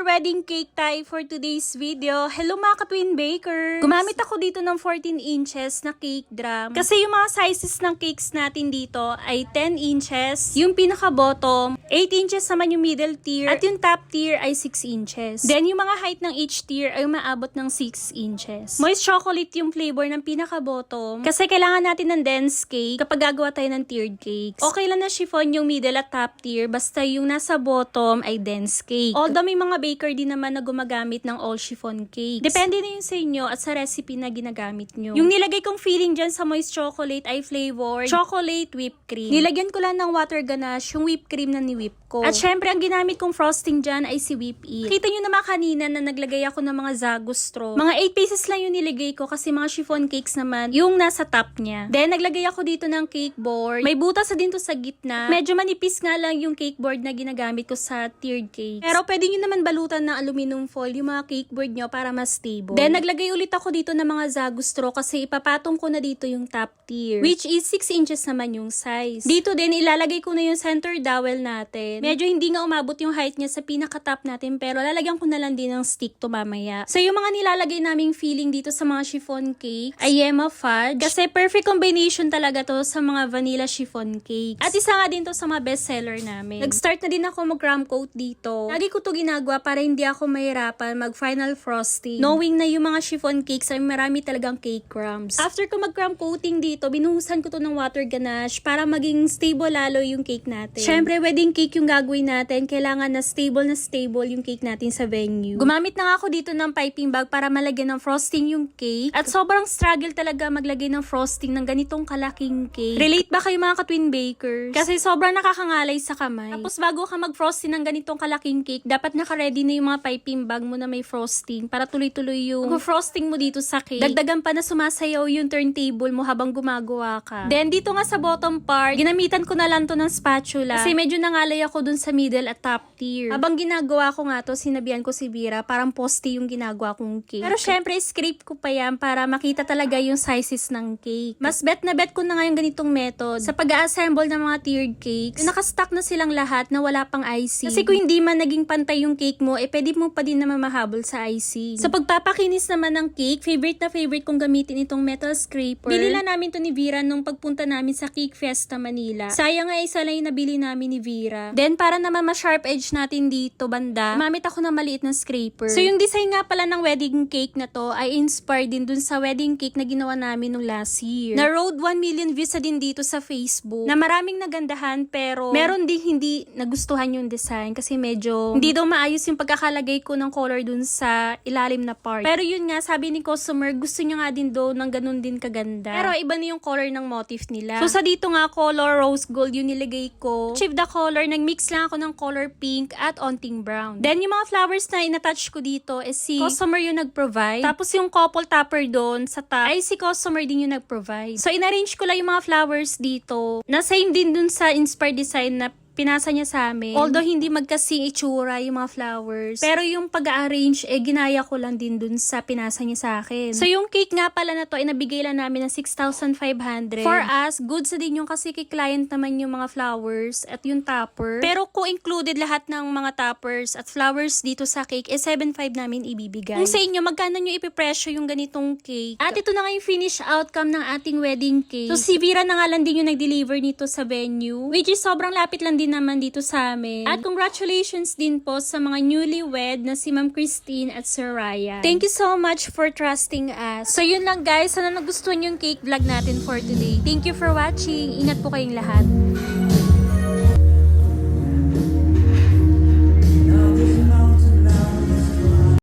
wedding cake tayo for today's video. Hello mga ka-twin bakers! Gumamit ako dito ng 14 inches na cake drum. Kasi yung mga sizes ng cakes natin dito ay 10 inches. Yung pinaka-bottom, 8 inches naman yung middle tier. At yung top tier ay 6 inches. Then yung mga height ng each tier ay maabot ng 6 inches. Moist chocolate yung flavor ng pinaka-bottom. Kasi kailangan natin ng dense cake kapag gagawa tayo ng tiered cakes. Okay lang na chiffon yung middle at top tier. Basta yung nasa bottom ay dense cake. Although may mga baker din naman na gumagamit ng all chiffon cakes. Depende na yun sa inyo at sa recipe na ginagamit nyo. Yung nilagay kong filling dyan sa moist chocolate ay flavored chocolate whipped cream. Nilagyan ko lang ng water ganache yung whipped cream na ni-whip ko. At syempre, ang ginamit kong frosting dyan ay si Whip It. Kita nyo naman kanina na naglagay ako ng mga Zago straw. Mga 8 pieces lang yung nilagay ko kasi mga chiffon cakes naman yung nasa top niya. Then, naglagay ako dito ng cake board. May butas na din to sa gitna. Medyo manipis nga lang yung cake board na ginagamit ko sa tiered cakes. Pero pwede nyo naman balutan ng aluminum foil yung mga cake board nyo para mas stable. Then, naglagay ulit ako dito ng mga Zago straw kasi ipapatong ko na dito yung top tier. Which is 6 inches naman yung size. Dito din, ilalagay ko na yung center dowel natin. Medyo hindi nga umabot yung height niya sa pinaka-top natin pero lalagyan ko na lang din ng stick to mamaya. So, yung mga nilalagay naming filling dito sa mga chiffon cake ay Yema Fudge. Kasi perfect combination talaga to sa mga vanilla chiffon cakes. At isa nga din to sa mga bestseller namin. Nag-start na din ako mag-crumb coat dito. Lagi ko to ginagawa para hindi ako mahirapan mag-final frosting. Knowing na yung mga chiffon cakes ay marami talagang cake crumbs. After ko mag-crumb coating dito, binuhusan ko to ng water ganache para maging stable lalo yung cake natin. Syempre, wedding cake yung gagawin natin. Kailangan na stable yung cake natin sa venue. Gumamit na nga ako dito ng piping bag para malagyan ng frosting yung cake. At sobrang struggle talaga maglagay ng frosting ng ganitong kalaking cake. Relate ba kayo mga ka-twin bakers? Kasi sobrang nakakangalay sa kamay. Tapos bago ka mag-frosting ng ganitong kalaking cake, dapat naka-ready na yung mga piping bag mo na may frosting para tuloy-tuloy yung frosting mo dito sa cake. Dagdagan pa na sumasayaw yung turntable mo habang gumagawa ka. Then dito nga sa bottom part, ginamitan ko na lang to ng spatula kasi medyo nangalay ako dun sa middle at top tier. Habang ginagawa ko nga to, sinabihan ko si Vera, parang poste yung ginagawa kong cake. Pero syempre, scrape ko pa yan para makita talaga yung sizes ng cake. Mas bet na bet ko na nga yung ganitong method sa pag-assemble ng mga tiered cakes. Yung nakastock na silang lahat na wala pang icing. Kasi kung hindi man naging pantay yung cake mo, pwede mo pa din naman mahabol sa icing. Sa pagpapakinis naman ng cake, favorite na favorite kong gamitin itong metal scraper. Bili lang namin to ni Vera nung pagpunta namin sa Cake Fiesta Manila. Sayang nga isa lang yung nabili namin ni Vera. Then para naman ma-sharp edge natin dito banda, gumamit ako ng maliit na scraper. So yung design nga pala ng wedding cake na to ay inspired din dun sa wedding cake na ginawa namin nung last year. Na road 1 million views na din dito sa Facebook. Na maraming nagandahan pero meron din hindi nagustuhan yung design kasi medyo hindi daw maayos yung pagkakalagay ko ng color dun sa ilalim na part. Pero yun nga, sabi ni customer, gusto niya nga din daw ng ganun din kaganda. Pero iba na yung color ng motif nila. So sa dito nga, color rose gold yung nilagay ko. Achieve the color, nag-mix lang ako ng color pink at onting brown. Then yung mga flowers na inattach ko dito is si customer yung nag-provide. Tapos yung couple topper doon sa top ay si customer din yung nag-provide. So inarrange ko lang yung mga flowers dito na same din dun sa inspired design na pinasa niya sa amin. Although hindi magkasing itsura yung mga flowers. Pero yung pag-arrange, ginaya ko lang din dun sa pinasa niya sa akin. So yung cake nga pala na to, ay nabigay lang namin ng 6,500. For us, goods na din yung kasi kay client naman yung mga flowers at yung topper. Pero kung included lahat ng mga toppers at flowers dito sa cake, 7,500 namin ibibigay. Kung sa inyo, magkano nyo ipipresyo yung ganitong cake? At ito na nga yung finish outcome ng ating wedding cake. So si Vera na nga lang din yung nag-deliver nito sa venue. Which is sobrang lapit lang din naman dito sa amin. At congratulations din po sa mga newlywed na si Ma'am Christine at Sir Ryan. Thank you so much for trusting us. So yun lang guys, sana nagustuhan yung cake vlog natin for today. Thank you for watching. Ingat po kayong lahat.